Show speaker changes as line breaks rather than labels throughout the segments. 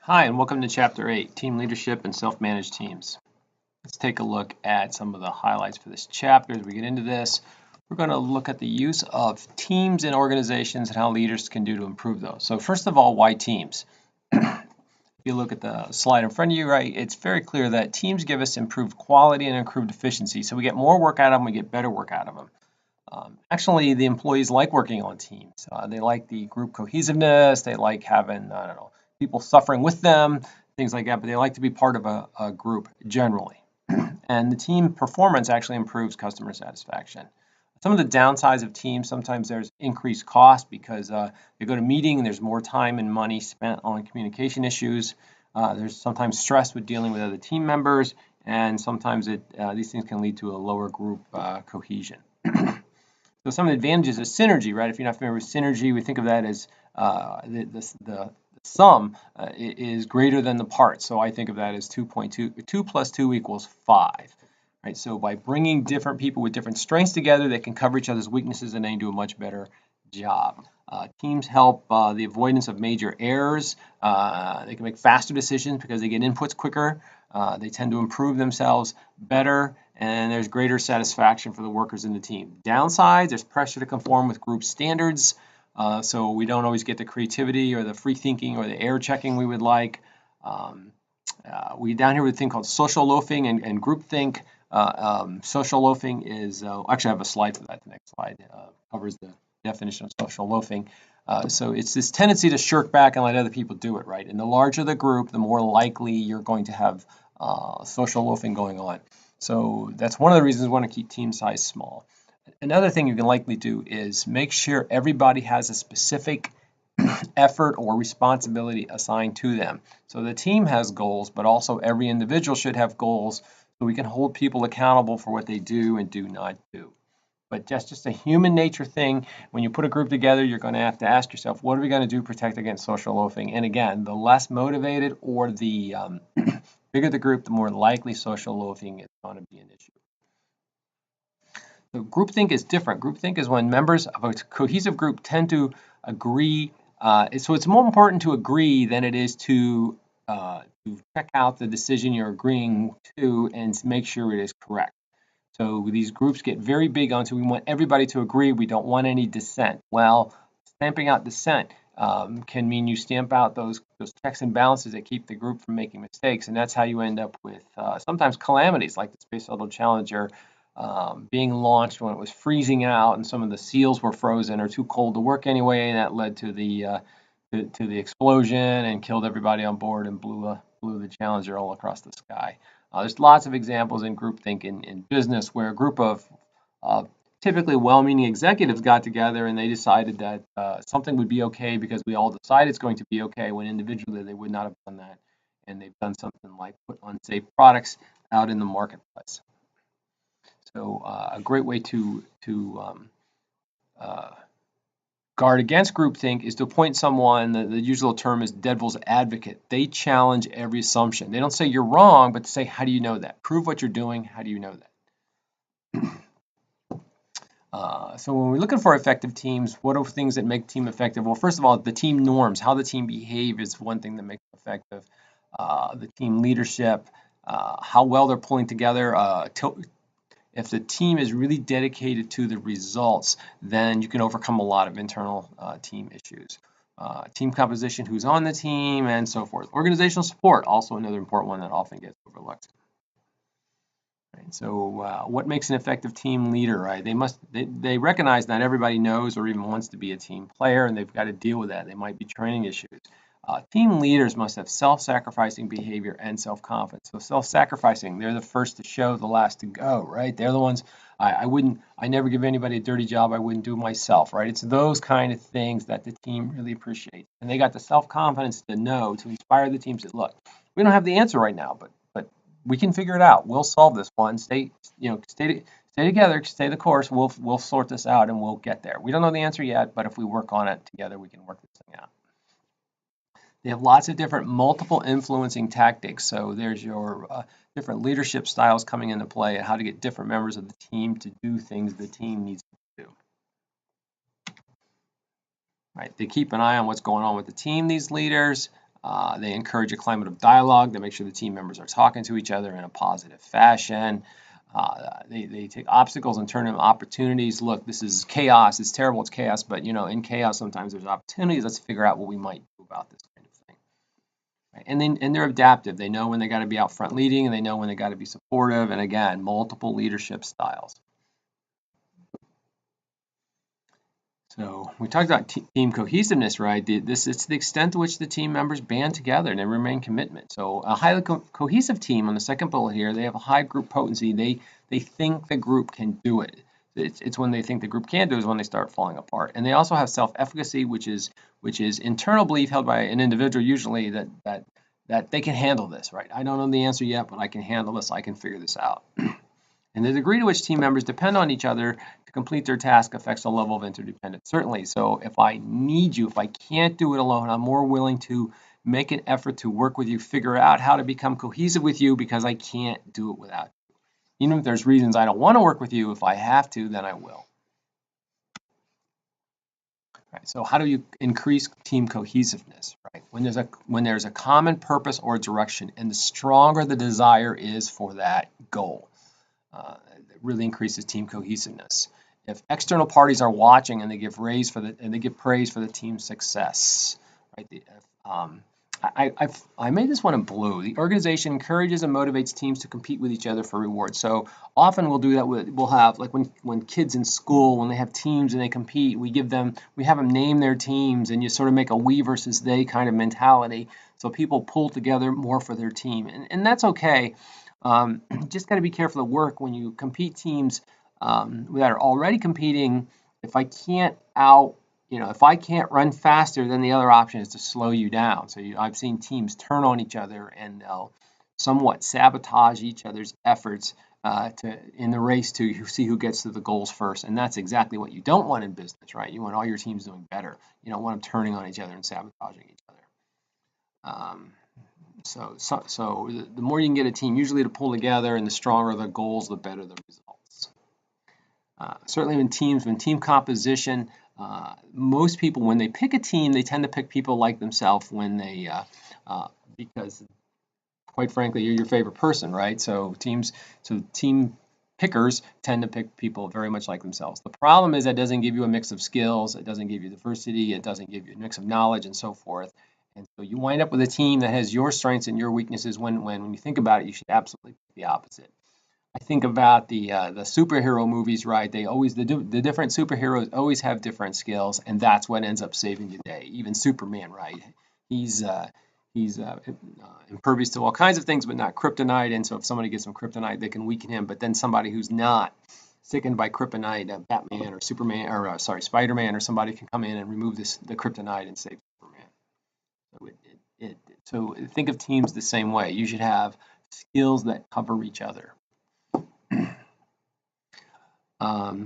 Hi, and welcome to Chapter 8, Team Leadership and Self-Managed Teams. Let's take a look at some of the highlights for this chapter. As we get into this, we're going to look at the use of teams in organizations and how leaders can do to improve those. So first of all, why teams? If you look at the slide in front of you, right, it's very clear that teams give us improved quality and improved efficiency. So we get more work out of them, we get better work out of them. Actually, the employees like working on teams. They like the group cohesiveness. They like having, I don't know, people suffering with them, things like that. But they like to be part of a group generally. And the team performance actually improves customer satisfaction. Some of the downsides of teams, sometimes there's increased cost because they go to meeting and there's more time and money spent on communication issues. There's sometimes stress with dealing with other team members, and sometimes these things can lead to a lower group cohesion. So some of the advantages of synergy, right? If you're not familiar with synergy, we think of that as the sum is greater than the parts. So I think of that as 2.2, 2 plus 2 equals 5. Right? So by bringing different people with different strengths together, they can cover each other's weaknesses and they do a much better job. Teams help the avoidance of major errors. They can make faster decisions because they get inputs quicker. They tend to improve themselves better, and there's greater satisfaction for the workers in the team. Downsides, there's pressure to conform with group standards, so we don't always get the creativity or the free thinking or the error checking we would like. We down here with a thing called social loafing and groupthink. Social loafing is, actually I have a slide for that. The next slide covers the definition of social loafing. So it's this tendency to shirk back and let other people do it, right? And the larger the group, the more likely you're going to have social loafing going on. So that's one of the reasons we want to keep team size small. Another thing you can likely do is make sure everybody has a specific effort or responsibility assigned to them. So the team has goals, but also every individual should have goals so we can hold people accountable for what they do and do not do. But that's just a human nature thing. When you put a group together, you're going to have to ask yourself, what are we going to do to protect against social loafing? And again, the less motivated or the bigger the group, the more likely social loafing is going to be an issue. So groupthink is different. Groupthink is when members of a cohesive group tend to agree. So it's more important to agree than it is to check out the decision you're agreeing to and make sure it is correct. So these groups get very big onto we want everybody to agree. We don't want any dissent. Well, stamping out dissent can mean you stamp out those checks and balances that keep the group from making mistakes, and that's how you end up with sometimes calamities like the Space Shuttle Challenger being launched when it was freezing out and some of the seals were frozen or too cold to work anyway, and that led to the explosion and killed everybody on board and blew the Challenger all across the sky. There's lots of examples in groupthink in business where a group of typically well-meaning executives got together and they decided that something would be okay because we all decided it's going to be okay when individually they would not have done that, and they've done something like put unsafe products out in the marketplace. So a great way to guard against groupthink is to appoint someone, the usual term is devil's advocate. They challenge every assumption. They don't say you're wrong, but to say, how do you know that? Prove what you're doing. How do you know that? So when we're looking for effective teams, what are things that make team effective? Well, first of all, the team norms, how the team behave is one thing that makes it effective. The team leadership, how well they're pulling together. If the team is really dedicated to the results, then you can overcome a lot of internal team issues. Team composition, who's on the team, and so forth. Organizational support, also another important one that often gets overlooked. Right, so what makes an effective team leader, right? They recognize not everybody knows or even wants to be a team player, and they've got to deal with that. They might be training issues. Team leaders must have self-sacrificing behavior and self-confidence. So self-sacrificing, they're the first to show, the last to go, right? They're the ones, I never give anybody a dirty job I wouldn't do myself, right? It's those kind of things that the team really appreciates. And they got the self-confidence to know, to inspire the teams that, look, we don't have the answer right now, but we can figure it out. We'll solve this one. Stay together, stay the course. We'll sort this out and we'll get there. We don't know the answer yet, but if we work on it together, we can work this thing out. They have lots of different multiple influencing tactics. So there's your different leadership styles coming into play and how to get different members of the team to do things the team needs to do. Right? They keep an eye on what's going on with the team, these leaders. They encourage a climate of dialogue to make sure the team members are talking to each other in a positive fashion. They take obstacles and turn them into opportunities. Look, this is chaos. It's terrible. It's chaos. But, you know, in chaos, sometimes there's opportunities. Let's figure out what we might do about this kind of thing. Right? And they're adaptive. They know when they got to be out front leading, and they know when they got to be supportive. And again, multiple leadership styles. So we talked about team cohesiveness, right? It's the extent to which the team members band together and they remain commitment. So a highly cohesive team, on the second bullet here, they have a high group potency. They think the group can do it. It's when they think the group can do it is when they start falling apart. And they also have self-efficacy, which is internal belief held by an individual usually that they can handle this, right? I don't know the answer yet, but I can handle this. I can figure this out. And the degree to which team members depend on each other to complete their task affects the level of interdependence, certainly. So if I need you, if I can't do it alone, I'm more willing to make an effort to work with you, figure out how to become cohesive with you because I can't do it without you. Even if there's reasons I don't want to work with you, if I have to, then I will. Right, so how do you increase team cohesiveness? Right, when there's a common purpose or direction, and the stronger the desire is for that goal. It really increases team cohesiveness. If external parties are watching and they give praise for the team's success, right? I made this one in blue. The organization encourages and motivates teams to compete with each other for rewards. So often we'll do that. We'll have like when kids in school, when they have teams and they compete, we have them name their teams, and you sort of make a we versus they kind of mentality. So people pull together more for their team, and that's okay. Just got to be careful to work when you compete teams that are already competing. If I can't run faster, then the other option is to slow you down. So I've seen teams turn on each other and they'll somewhat sabotage each other's efforts in the race to see who gets to the goals first. And that's exactly what you don't want in business, right? You want all your teams doing better. You don't want them turning on each other and sabotaging each other. So the more you can get a team usually to pull together, and the stronger the goals, the better the results. Certainly when team composition, most people, when they pick a team, they tend to pick people like themselves because quite frankly, you're your favorite person, right? So team pickers tend to pick people very much like themselves. The problem is that doesn't give you a mix of skills, it doesn't give you diversity, it doesn't give you a mix of knowledge and so forth. And so you wind up with a team that has your strengths and your weaknesses when you think about it, you should absolutely pick the opposite. I think about the superhero movies, right? The different superheroes always have different skills, and that's what ends up saving the day. Even Superman, right? He's impervious to all kinds of things, but not kryptonite. And so if somebody gets some kryptonite, they can weaken him. But then somebody who's not sickened by kryptonite, Batman or Superman, or Spider-Man, or somebody can come in and remove the kryptonite and save Superman. So think of teams the same way. You should have skills that cover each other.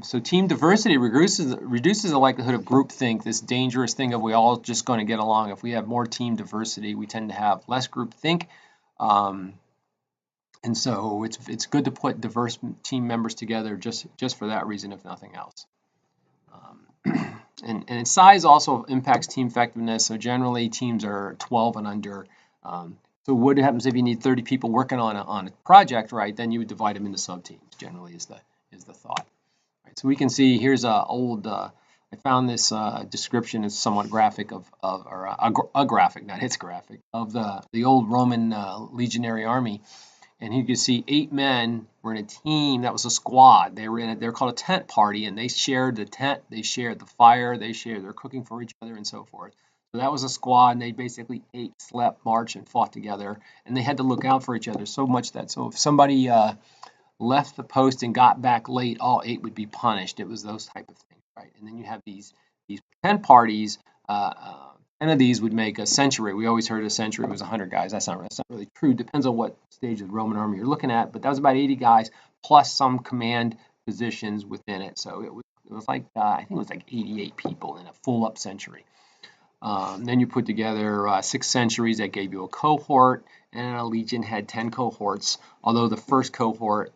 So team diversity reduces the likelihood of groupthink, this dangerous thing of we all just going to get along. If we have more team diversity, we tend to have less groupthink. And so it's good to put diverse team members together just for that reason, if nothing else. And size also impacts team effectiveness. So generally teams are 12 and under. So what happens if you need 30 people working on a project, right? Then you would divide them into sub-teams, generally is the thought. Right, so we can see here's a old, I found this description is somewhat graphic or a graphic, not its graphic, of the old Roman legionary army. And you can see 8 men were in a team. That was a squad. They're called a tent party, and they shared the tent, they shared the fire, they shared their cooking for each other and so forth. So that was a squad, and they basically ate, slept, marched, and fought together. And they had to look out for each other so much that if somebody left the post and got back late, all 8 would be punished. It was those type of things, right? And then you have these tent parties. 10 of these would make a century. We always heard a century was 100 guys. That's not really true. Depends on what stage of the Roman army you're looking at. But that was about 80 guys plus some command positions within it. So it was like I think it was like 88 people in a full up century. Then you put together 6 centuries that gave you a cohort, and a legion had 10 cohorts. Although the first cohort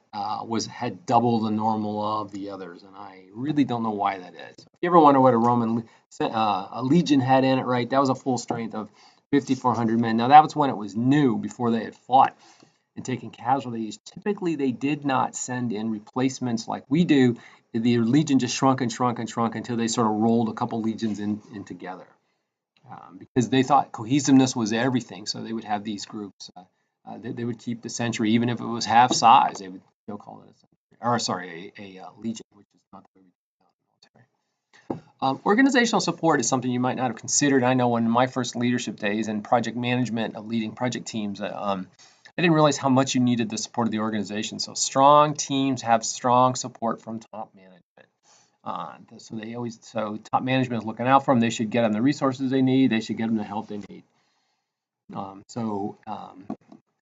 had double the normal of the others, and I really don't know why that is. If you ever wonder what a Roman a legion had in it, right? That was a full strength of 5,400 men. Now that was when it was new, before they had fought and taken casualties. Typically, they did not send in replacements like we do. The legion just shrunk and shrunk and shrunk until they sort of rolled a couple legions in together. Because they thought cohesiveness was everything, so they would have these groups. They would keep the century, even if it was half size. They would still call it a century, or sorry, a legion, which is not the way we do it in the military. Organizational support is something you might not have considered. I know in my first leadership days and project management of leading project teams, I didn't realize how much you needed the support of the organization. So strong teams have strong support from top management. So top management is looking out for them. They should get them the resources they need. They should get them the help they need.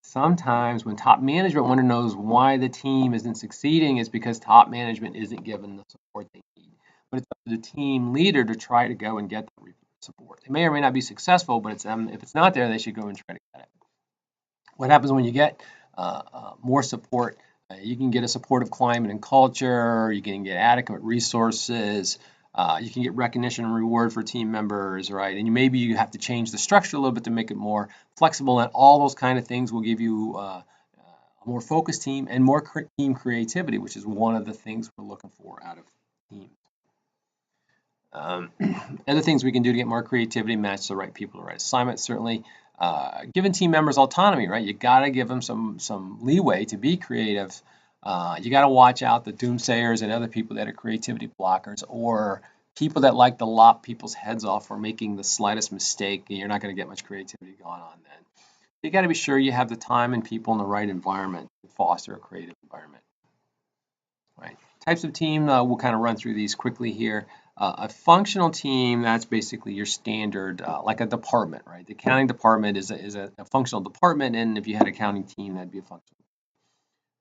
Sometimes when top management want to know why the team isn't succeeding, it's because top management isn't given the support they need. But it's up to the team leader to try to go and get the support. They may or may not be successful, but if it's not there, they should go and try to get it. What happens when you get more support? You can get a supportive climate and culture. You can get adequate resources. You can get recognition and reward for team members, right? And maybe you have to change the structure a little bit to make it more flexible. And all those kind of things will give you a more focused team and more team creativity, which is one of the things we're looking for out of teams. Other things we can do to get more creativity, match the right people to the right assignment, certainly. Giving team members autonomy, right? You got to give them some leeway to be creative. You got to watch out the doomsayers and other people that are creativity blockers, or people that like to lop people's heads off for making the slightest mistake. You're not going to get much creativity going on then. You got to be sure you have the time and people in the right environment to foster a creative environment. Right. Types of team, we'll kind of run through these quickly here. A functional team, that's basically your standard, like a department, right? The accounting department is a functional department, and if you had an accounting team, that'd be a functional,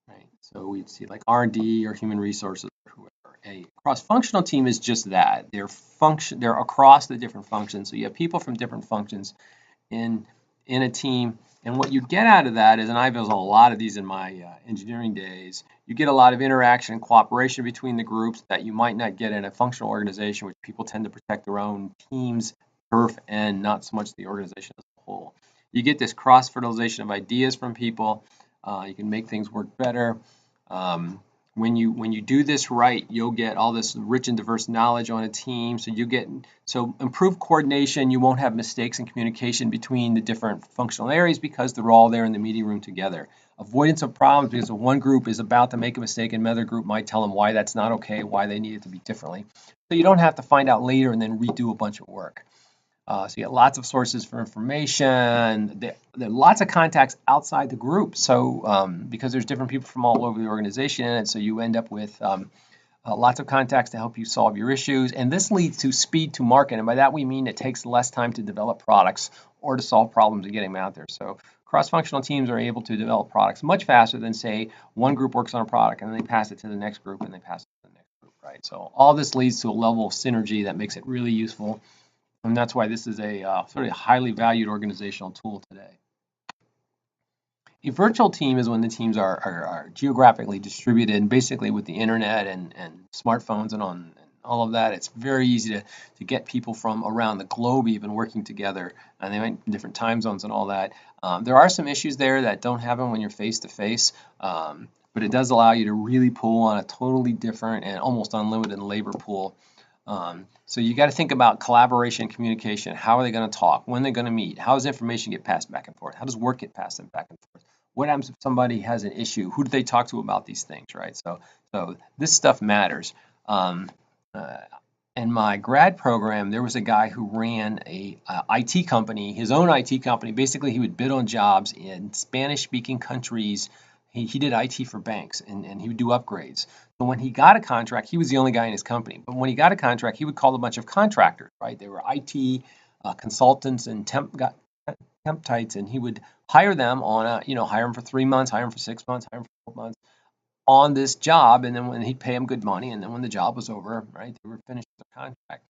right? So we'd see like R&D or human resources or whoever. A cross-functional team is just that. They're across the different functions. So you have people from different functions in a team. And what you get out of that is, and I've used a lot of these in my engineering days, you get a lot of interaction and cooperation between the groups that you might not get in a functional organization, which people tend to protect their own team's turf and not so much the organization as a whole. You get this cross-fertilization of ideas from people. You can make things work better. When you do this right, you'll get all this rich and diverse knowledge on a team. So improved coordination. You won't have mistakes in communication between the different functional areas because they're all there in the meeting room together. Avoidance of problems, because if one group is about to make a mistake, another group might tell them why that's not okay, why they need it to be differently. So you don't have to find out later and then redo a bunch of work. So you get lots of sources for information. There are lots of contacts outside the group. So because there's different people from all over the organization, and so you end up with lots of contacts to help you solve your issues. And this leads to speed to market. And by that we mean it takes less time to develop products or to solve problems and get them out there. So cross-functional teams are able to develop products much faster than, say, one group works on a product and then they pass it to the next group and they pass it to the next group, right? So all this leads to a level of synergy that makes it really useful. And that's why this is a sort of highly valued organizational tool today. A virtual team is when the teams are geographically distributed, and basically with the internet and smartphones and all of that, it's very easy to get people from around the globe even working together, and they might in different time zones and all that. There are some issues there that don't happen when you're face to face, but it does allow you to really pull on a totally different and almost unlimited labor pool. So you got to think about collaboration and communication. How are they going to talk? When they're going to meet? How does information get passed back and forth? How does work get passed back and forth? What happens if somebody has an issue? Who do they talk to about these things, right? So this stuff matters. In my grad program, there was a guy who ran a IT company, his own IT company. Basically, he would bid on jobs in Spanish-speaking countries. He did IT for banks, and he would do upgrades. But when he got a contract, he was the only guy in his company. But when he got a contract, he would call a bunch of contractors, right? They were IT consultants and temp types, and he would hire them on hire them for 3 months, hire them for 6 months, hire them for 12 months on this job, and then when he'd pay them good money, and then when the job was over, right, they were finished with their contract.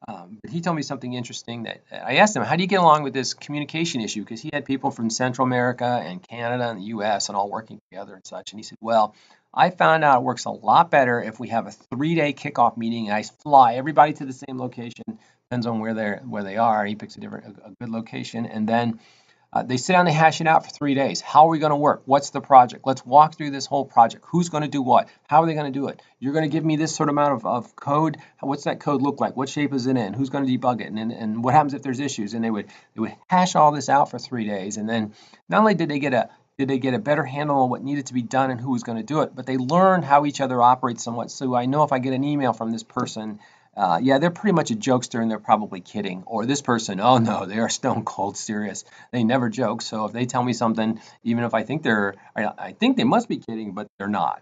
But he told me something interesting that I asked him, how do you get along with this communication issue? Because he had people from Central America and Canada and the US and all working together and such. And he said, well, I found out it works a lot better if we have a 3-day kickoff meeting and I fly everybody to the same location, depends on where they are. He picks a good location, and then they sit down, they hash it out for 3 days. How are we going to work? What's the project? Let's walk through this whole project. Who's going to do what? How are they going to do it? You're going to give me this sort of amount of code. What's that code look like? What shape is it in? Who's going to debug it? And what happens if there's issues? And they would hash all this out for 3 days. And then not only did they get a better handle on what needed to be done and who was going to do it, but they learned how each other operates somewhat. So I know if I get an email from this person, yeah, they're pretty much a jokester and they're probably kidding. Or this person, oh no, they are stone cold serious. They never joke. So if they tell me something, even if I think I think they must be kidding, but they're not.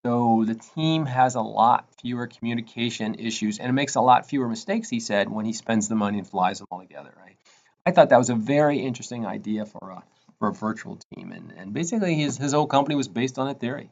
So the team has a lot fewer communication issues and it makes a lot fewer mistakes, he said, when he spends the money and flies them all together, right? I thought that was a very interesting idea for a virtual team. And basically his whole company was based on that theory.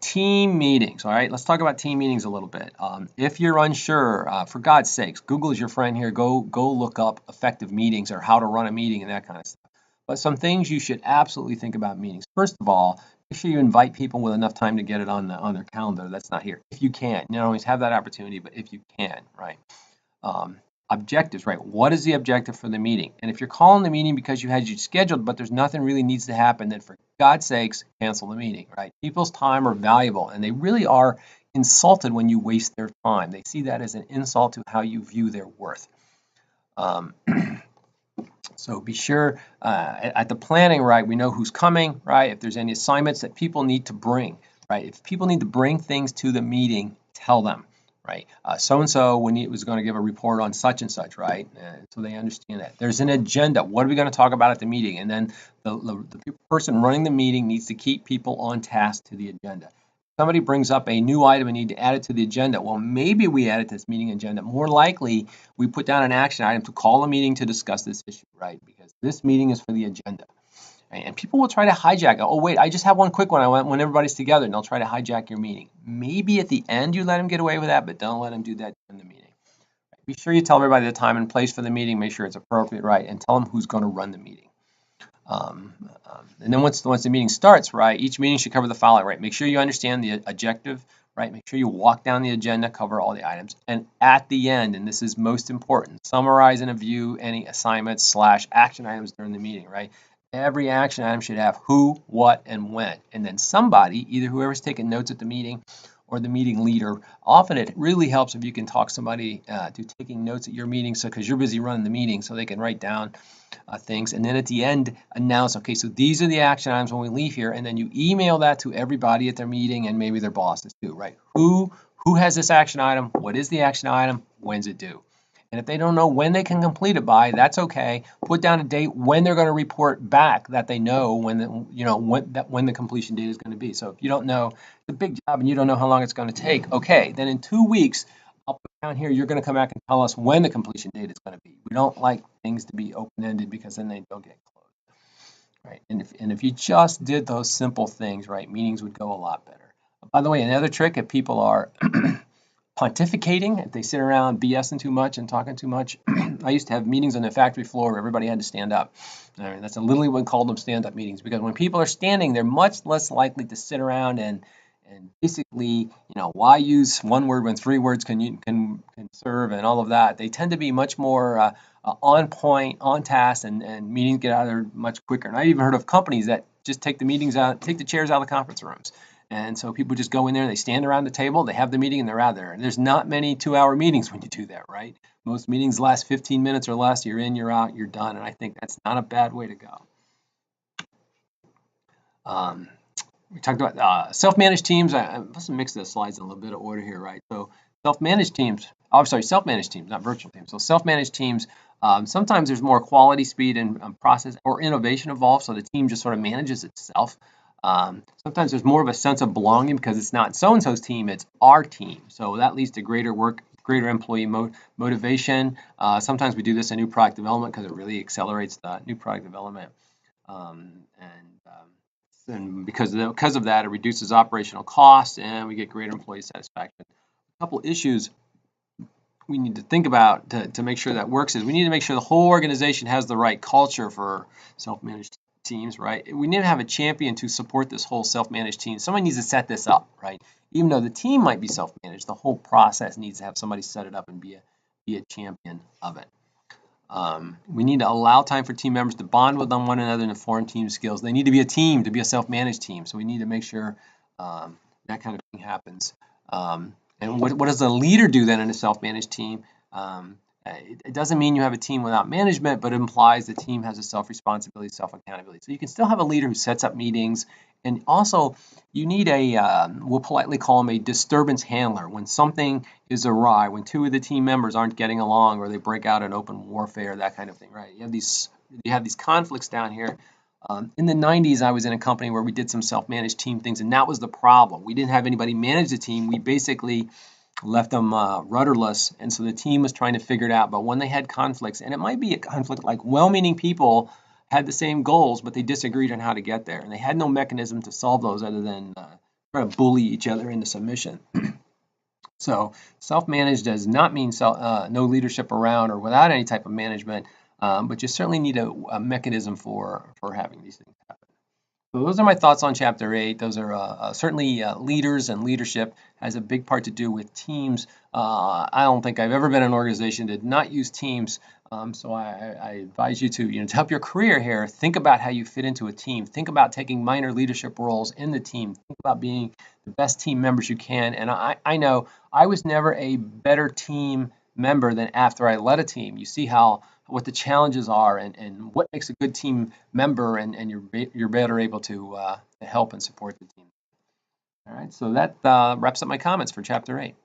Team meetings, all right? Let's talk about team meetings a little bit. If you're unsure, for God's sakes, Google is your friend here. Go look up effective meetings or how to run a meeting and that kind of stuff. But some things you should absolutely think about meetings. First of all, make sure you invite people with enough time to get it on their calendar. That's not here. If you can, you don't always have that opportunity, but if you can, right? Objectives, right? What is the objective for the meeting? And if you're calling the meeting because you had you scheduled, but there's nothing really needs to happen, then for God's sakes, cancel the meeting, right? People's time are valuable, and they really are insulted when you waste their time. They see that as an insult to how you view their worth. So be sure at the planning, right, we know who's coming, right? If there's any assignments that people need to bring, right? If people need to bring things to the meeting, tell them, right? So-and-so was going to give a report on such and such, right? So they understand that. There's an agenda. What are we going to talk about at the meeting? And then the person running the meeting needs to keep people on task to the agenda. Somebody brings up a new item and need to add it to the agenda. Well, maybe we add it to this meeting agenda. More likely, we put down an action item to call a meeting to discuss this issue, right? Because this meeting is for the agenda. Right? And people will try to hijack it. Oh, wait, I just have one quick one when everybody's together, and they'll try to hijack your meeting. Maybe at the end you let them get away with that, but don't let them do that in the meeting. Right? Be sure you tell everybody the time and place for the meeting. Make sure it's appropriate, right? And tell them who's going to run the meeting. And then once the meeting starts, right, each meeting should cover the following, right? Make sure you understand the objective, right? Make sure you walk down the agenda, cover all the items. And at the end, and this is most important, summarize and review any assignments / action items during the meeting, right? Every action item should have who, what, and when. And then somebody, either whoever's taking notes at the meeting or the meeting leader, often it really helps if you can talk somebody to taking notes at your meeting, so because you're busy running the meeting, so they can write down things, and then at the end announce, okay, so these are the action items when we leave here, and then you email that to everybody at their meeting and maybe their bosses too, right? Who has this action item? What is the action item? When's it due? And if they don't know when they can complete it by, that's okay. Put down a date when they're going to report back that they know when the completion date is going to be. So if you don't know, it's a big job and you don't know how long it's going to take, okay, then in 2 weeks, I'll put down here, you're going to come back and tell us when the completion date is going to be. We don't like things to be open-ended because then they don't get closed, right? And if you just did those simple things, right, meetings would go a lot better. By the way, another trick, if people are pontificating, if they sit around BSing too much and talking too much, I used to have meetings on the factory floor where everybody had to stand up. That's literally what we called them stand-up meetings, because when people are standing, they're much less likely to sit around and basically, why use one word when 3 words can serve and all of that. They tend to be much more on point, on task, and meetings get out of there much quicker. And I've even heard of companies that just take the chairs out of the conference rooms. And so people just go in there, they stand around the table, they have the meeting, and they're out there. And there's not many 2-hour meetings when you do that, right? Most meetings last 15 minutes or less. You're in, you're out, you're done. And I think that's not a bad way to go. We talked about self-managed teams. Let's mix the slides in a little bit of order here, right? So self-managed teams, self-managed teams, not virtual teams. So self-managed teams, sometimes there's more quality, speed, and process or innovation involved, so the team just sort of manages itself. Sometimes there's more of a sense of belonging because it's not so-and-so's team, it's our team. So that leads to greater employee motivation. Sometimes we do this in new product development because it really accelerates the new product development. And because of that, it reduces operational costs and we get greater employee satisfaction. A couple issues we need to think about to make sure that works is we need to make sure the whole organization has the right culture for self-managed teams, right? We need to have a champion to support this whole self-managed team. Someone needs to set this up, right? Even though the team might be self-managed, the whole process needs to have somebody set it up and be a champion of it. We need to allow time for team members to bond with one another and form team skills. They need to be a team, to be a self-managed team. So we need to make sure that kind of thing happens. And what does the leader do then in a self-managed team? It doesn't mean you have a team without management, but it implies the team has a self-responsibility, self-accountability. So you can still have a leader who sets up meetings, and also you need we'll politely call him a disturbance handler. When something is awry, when two of the team members aren't getting along, or they break out in open warfare, that kind of thing, right? You have these conflicts down here. In the 90s, I was in a company where we did some self-managed team things, and that was the problem. We didn't have anybody manage the team. We basically left them rudderless, and so the team was trying to figure it out. But when they had conflicts, and it might be a conflict like well-meaning people had the same goals, but they disagreed on how to get there, and they had no mechanism to solve those other than try to bully each other into submission. So self-managed does not mean no leadership around or without any type of management, but you certainly need a mechanism for having these things happen. So those are my thoughts on Chapter 8. Those are certainly leaders, and leadership has a big part to do with teams. I don't think I've ever been in an organization that did not use teams. So I advise you to help your career here, think about how you fit into a team. Think about taking minor leadership roles in the team. Think about being the best team members you can. And I know I was never a better team member than after I led a team. You see what the challenges are and what makes a good team member, and you're better able to help and support the team. All right, so that wraps up my comments for Chapter 8.